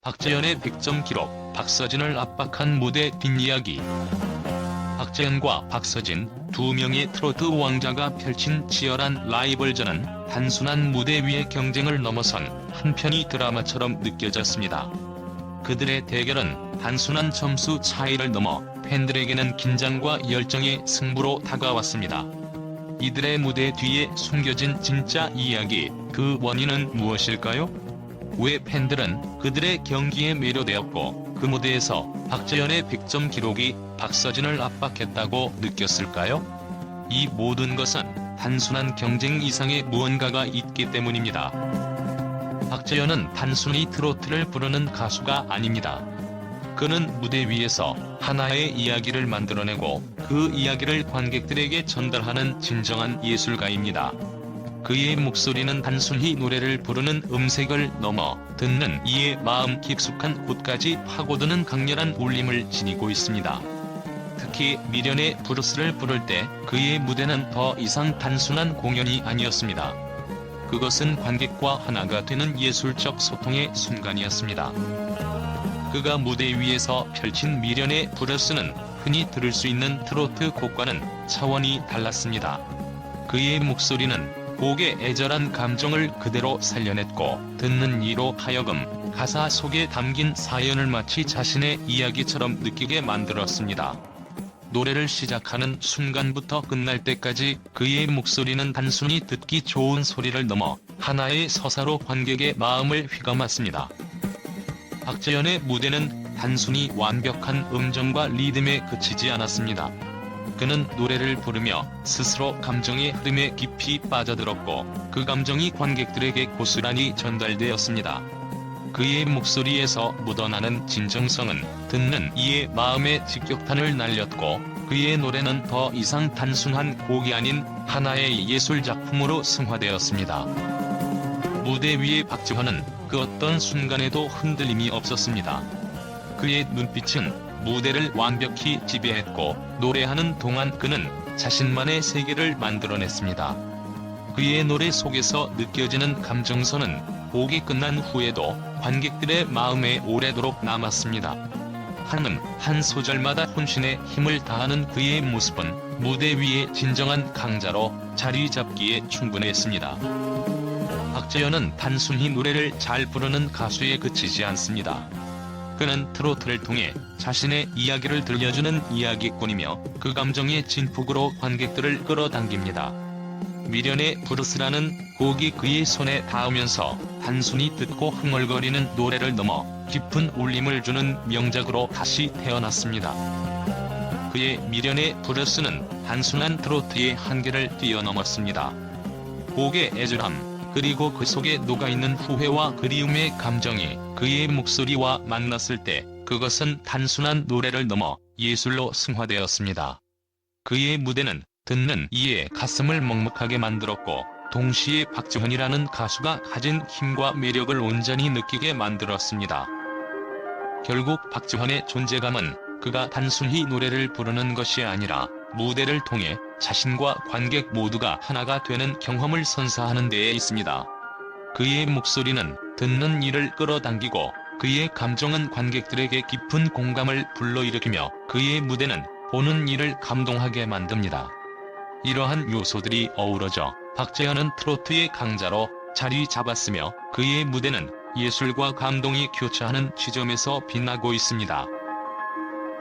박재현의 100점 기록, 박서진을 압박한 무대 뒷이야기. 박재현과 박서진, 두 명의 트로트 왕자가 펼친 치열한 라이벌전은 단순한 무대 위의 경쟁을 넘어선 한편의 드라마처럼 느껴졌습니다. 그들의 대결은 단순한 점수 차이를 넘어 팬들에게는 긴장과 열정의 승부로 다가왔습니다. 이들의 무대 뒤에 숨겨진 진짜 이야기, 그 원인은 무엇일까요? 왜 팬들은 그들의 경기에 매료되었고 그 무대에서 박재현의 100점 기록이 박서진을 압박했다고 느꼈을까요? 이 모든 것은 단순한 경쟁 이상의 무언가가 있기 때문입니다. 박재현은 단순히 트로트를 부르는 가수가 아닙니다. 그는 무대 위에서 하나의 이야기를 만들어내고 그 이야기를 관객들에게 전달하는 진정한 예술가입니다. 그의 목소리는 단순히 노래를 부르는 음색을 넘어 듣는 이의 마음 깊숙한 곳까지 파고드는 강렬한 울림을 지니고 있습니다. 특히 미련의 브루스를 부를 때 그의 무대는 더 이상 단순한 공연이 아니었습니다. 그것은 관객과 하나가 되는 예술적 소통의 순간이었습니다. 그가 무대 위에서 펼친 미련의 브루스는 흔히 들을 수 있는 트로트 곡과는 차원이 달랐습니다. 그의 목소리는 곡의 애절한 감정을 그대로 살려냈고 듣는 이로 하여금 가사 속에 담긴 사연을 마치 자신의 이야기처럼 느끼게 만들었습니다. 노래를 시작하는 순간부터 끝날 때까지 그의 목소리는 단순히 듣기 좋은 소리를 넘어 하나의 서사로 관객의 마음을 휘감았습니다. 박재현의 무대는 단순히 완벽한 음정과 리듬에 그치지 않았습니다. 그는 노래를 부르며 스스로 감정의 흐름에 깊이 빠져들었고 그 감정이 관객들에게 고스란히 전달되었습니다. 그의 목소리에서 묻어나는 진정성은 듣는 이의 마음에 직격탄을 날렸고 그의 노래는 더 이상 단순한 곡이 아닌 하나의 예술작품으로 승화되었습니다. 무대 위의 박재현은 그 어떤 순간에도 흔들림이 없었습니다. 그의 눈빛은 무대를 완벽히 지배했고 노래하는 동안 그는 자신만의 세계를 만들어냈습니다. 그의 노래 속에서 느껴지는 감정선은 곡이 끝난 후에도 관객들의 마음에 오래도록 남았습니다. 한 소절마다 혼신의 힘을 다하는 그의 모습은 무대 위의 진정한 강자로 자리 잡기에 충분했습니다. 박재현은 단순히 노래를 잘 부르는 가수에 그치지 않습니다. 그는 트로트를 통해 자신의 이야기를 들려주는 이야기꾼이며 그 감정의 진폭으로 관객들을 끌어당깁니다. 미련의 브루스라는 곡이 그의 손에 닿으면서 단순히 듣고 흥얼거리는 노래를 넘어 깊은 울림을 주는 명작으로 다시 태어났습니다. 그의 미련의 브루스는 단순한 트로트의 한계를 뛰어넘었습니다. 곡의 애절함, 그리고 그 속에 녹아있는 후회와 그리움의 감정이 그의 목소리와 만났을 때 그것은 단순한 노래를 넘어 예술로 승화되었습니다. 그의 무대는 듣는 이의 가슴을 먹먹하게 만들었고 동시에 박재현이라는 가수가 가진 힘과 매력을 온전히 느끼게 만들었습니다. 결국 박재현의 존재감은 그가 단순히 노래를 부르는 것이 아니라 무대를 통해 자신과 관객 모두가 하나가 되는 경험을 선사하는 데에 있습니다. 그의 목소리는 듣는 이를 끌어당기고 그의 감정은 관객들에게 깊은 공감을 불러일으키며 그의 무대는 보는 이를 감동하게 만듭니다. 이러한 요소들이 어우러져 박재현은 트로트의 강자로 자리 잡았으며 그의 무대는 예술과 감동이 교차하는 지점에서 빛나고 있습니다.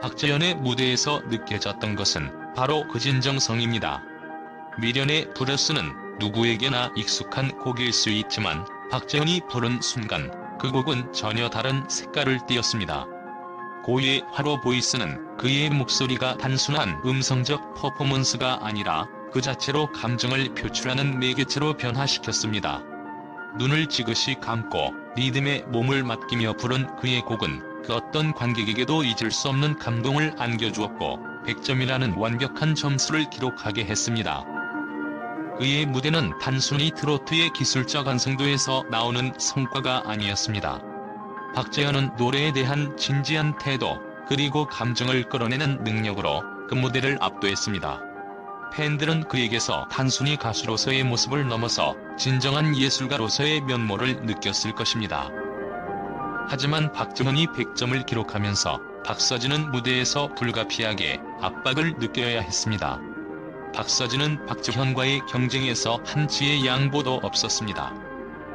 박재현의 무대에서 느껴졌던 것은 바로 그 진정성입니다. 미련의 브루스는 누구에게나 익숙한 곡일 수 있지만 박재현이 부른 순간 그 곡은 전혀 다른 색깔을 띠었습니다. 고유의 화로 보이스는 그의 목소리가 단순한 음성적 퍼포먼스가 아니라 그 자체로 감정을 표출하는 매개체로 변화시켰습니다. 눈을 지그시 감고 리듬에 몸을 맡기며 부른 그의 곡은 그 어떤 관객에게도 잊을 수 없는 감동을 안겨주었고 100점이라는 완벽한 점수를 기록하게 했습니다. 그의 무대는 단순히 트로트의 기술적 완성도에서 나오는 성과가 아니었습니다. 박재현은 노래에 대한 진지한 태도, 그리고 감정을 끌어내는 능력으로 그 무대를 압도했습니다. 팬들은 그에게서 단순히 가수로서의 모습을 넘어서 진정한 예술가로서의 면모를 느꼈을 것입니다. 하지만 박지현이 100점을 기록하면서 박서진은 무대에서 불가피하게 압박을 느껴야 했습니다. 박서진은 박지현과의 경쟁에서 한치의 양보도 없었습니다.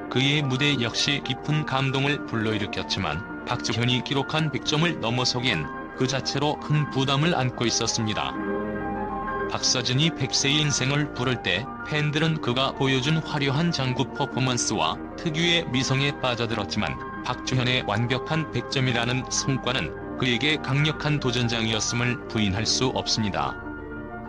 그의 무대 역시 깊은 감동을 불러일으켰지만 박지현이 기록한 100점을 넘어서기엔 그 자체로 큰 부담을 안고 있었습니다. 박서진이 100세 인생을 부를 때 팬들은 그가 보여준 화려한 장구 퍼포먼스와 특유의 미성에 빠져들었지만 박지현의 완벽한 100점이라는 성과는 그에게 강력한 도전장이었음을 부인할 수 없습니다.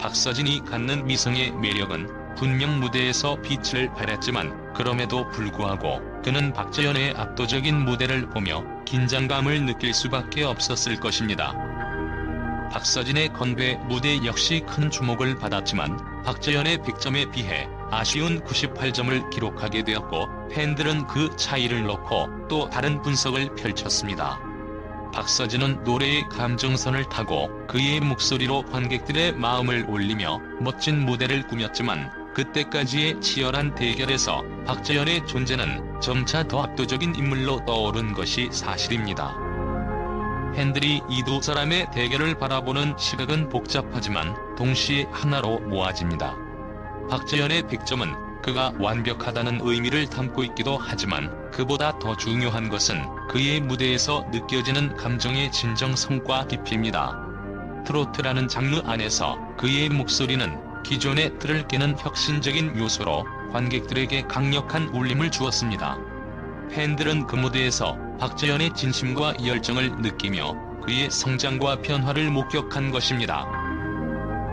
박서진이 갖는 미성의 매력은 분명 무대에서 빛을 발했지만 그럼에도 불구하고 그는 박지현의 압도적인 무대를 보며 긴장감을 느낄 수밖에 없었을 것입니다. 박서진의 건배 무대 역시 큰 주목을 받았지만 박지현의 100점에 비해 아쉬운 98점을 기록하게 되었고 팬들은 그 차이를 놓고 또 다른 분석을 펼쳤습니다. 박서진은 노래의 감정선을 타고 그의 목소리로 관객들의 마음을 올리며 멋진 무대를 꾸몄지만 그때까지의 치열한 대결에서 박지현의 존재는 점차 더 압도적인 인물로 떠오른 것이 사실입니다. 팬들이 이 두 사람의 대결을 바라보는 시각은 복잡하지만 동시에 하나로 모아집니다. 박지현의 100점은 그가 완벽하다는 의미를 담고 있기도 하지만 그보다 더 중요한 것은 그의 무대에서 느껴지는 감정의 진정성과 깊이입니다. 트로트라는 장르 안에서 그의 목소리는 기존의 틀을 깨는 혁신적인 요소로 관객들에게 강력한 울림을 주었습니다. 팬들은 그 무대에서 박지현의 진심과 열정을 느끼며 그의 성장과 변화를 목격한 것입니다.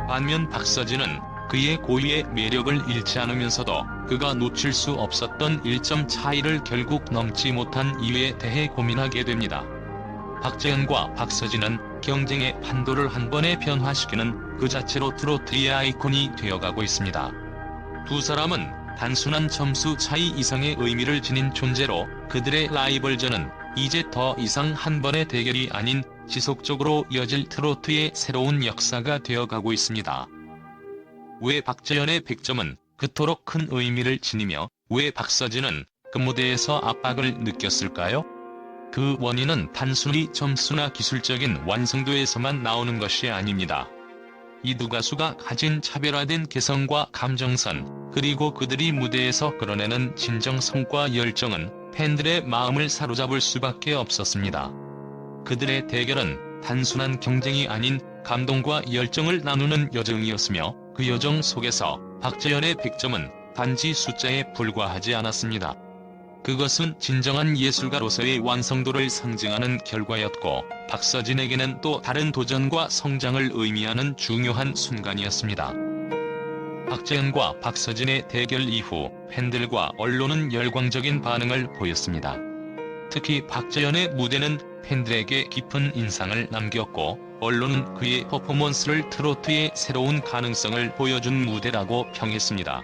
반면 박서진은 그의 고유의 매력을 잃지 않으면서도 그가 놓칠 수 없었던 1점 차이를 결국 넘지 못한 이유에 대해 고민하게 됩니다. 박지현과 박서진은 경쟁의 판도를 한 번에 변화시키는 그 자체로 트로트의 아이콘이 되어가고 있습니다. 두 사람은 단순한 점수 차이 이상의 의미를 지닌 존재로 그들의 라이벌전은 이제 더 이상 한 번의 대결이 아닌 지속적으로 이어질 트로트의 새로운 역사가 되어가고 있습니다. 왜 박지현의 100점은 그토록 큰 의미를 지니며 왜 박서진은 그 무대에서 압박을 느꼈을까요? 그 원인은 단순히 점수나 기술적인 완성도에서만 나오는 것이 아닙니다. 이 두 가수가 가진 차별화된 개성과 감정선, 그리고 그들이 무대에서 끌어내는 진정성과 열정은 팬들의 마음을 사로잡을 수밖에 없었습니다. 그들의 대결은 단순한 경쟁이 아닌 감동과 열정을 나누는 여정이었으며 그 여정 속에서 박지현의 100점은 단지 숫자에 불과하지 않았습니다. 그것은 진정한 예술가로서의 완성도를 상징하는 결과였고 박서진에게는 또 다른 도전과 성장을 의미하는 중요한 순간이었습니다. 박지현과 박서진의 대결 이후 팬들과 언론은 열광적인 반응을 보였습니다. 특히 박지현의 무대는 팬들에게 깊은 인상을 남겼고 언론은 그의 퍼포먼스를 트로트의 새로운 가능성을 보여준 무대라고 평했습니다.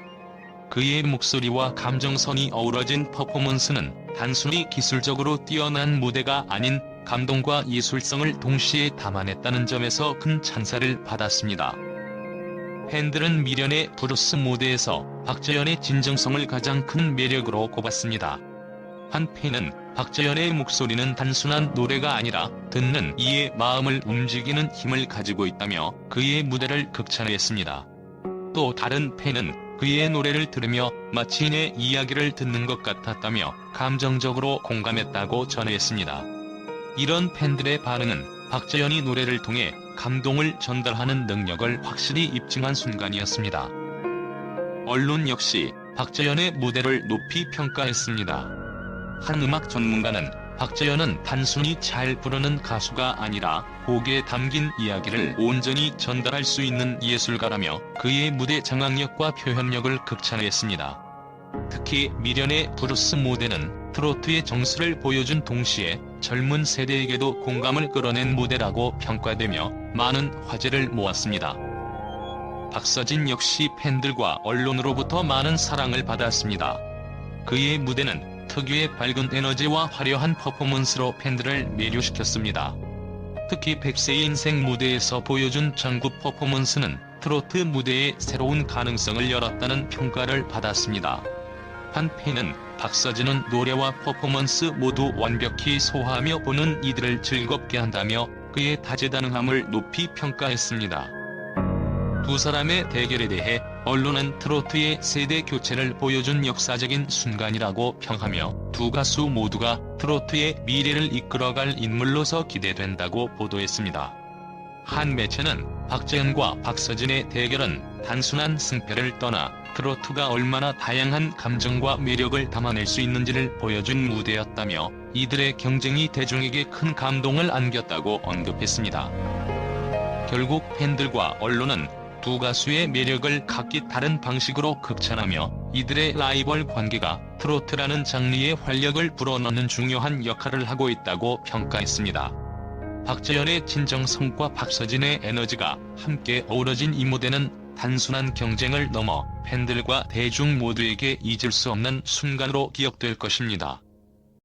그의 목소리와 감정선이 어우러진 퍼포먼스는 단순히 기술적으로 뛰어난 무대가 아닌 감동과 예술성을 동시에 담아냈다는 점에서 큰 찬사를 받았습니다. 팬들은 미련의 브루스 무대에서 박지현의 진정성을 가장 큰 매력으로 꼽았습니다. 한 팬은 박지현의 목소리는 단순한 노래가 아니라 듣는 이의 마음을 움직이는 힘을 가지고 있다며 그의 무대를 극찬했습니다. 또 다른 팬은 그의 노래를 들으며 마치 내 이야기를 듣는 것 같았다며 감정적으로 공감했다고 전했습니다. 이런 팬들의 반응은 박지현이 노래를 통해 감동을 전달하는 능력을 확실히 입증한 순간이었습니다. 언론 역시 박지현의 무대를 높이 평가했습니다. 한 음악 전문가는 박지현은 단순히 잘 부르는 가수가 아니라 곡에 담긴 이야기를 온전히 전달할 수 있는 예술가라며 그의 무대 장악력과 표현력을 극찬했습니다. 특히 미련의 브루스 무대는 트로트의 정수를 보여준 동시에 젊은 세대에게도 공감을 끌어낸 무대라고 평가되며 많은 화제를 모았습니다. 박서진 역시 팬들과 언론으로부터 많은 사랑을 받았습니다. 그의 무대는 특유의 밝은 에너지와 화려한 퍼포먼스로 팬들을 매료시켰습니다. 특히 100세 인생 무대에서 보여준 장구 퍼포먼스는 트로트 무대의 새로운 가능성을 열었다는 평가를 받았습니다. 한편은 박서진은 노래와 퍼포먼스 모두 완벽히 소화하며 보는 이들을 즐겁게 한다며 그의 다재다능함을 높이 평가했습니다. 두 사람의 대결에 대해 언론은 트로트의 세대 교체를 보여준 역사적인 순간이라고 평하며 두 가수 모두가 트로트의 미래를 이끌어갈 인물로서 기대된다고 보도했습니다. 한 매체는 박재현과 박서진의 대결은 단순한 승패를 떠나 트로트가 얼마나 다양한 감정과 매력을 담아낼 수 있는지를 보여준 무대였다며 이들의 경쟁이 대중에게 큰 감동을 안겼다고 언급했습니다. 결국 팬들과 언론은 두 가수의 매력을 각기 다른 방식으로 극찬하며 이들의 라이벌 관계가 트로트라는 장르의 활력을 불어넣는 중요한 역할을 하고 있다고 평가했습니다. 박재현의 진정성과 박서진의 에너지가 함께 어우러진 이 무대는 단순한 경쟁을 넘어 팬들과 대중 모두에게 잊을 수 없는 순간으로 기억될 것입니다.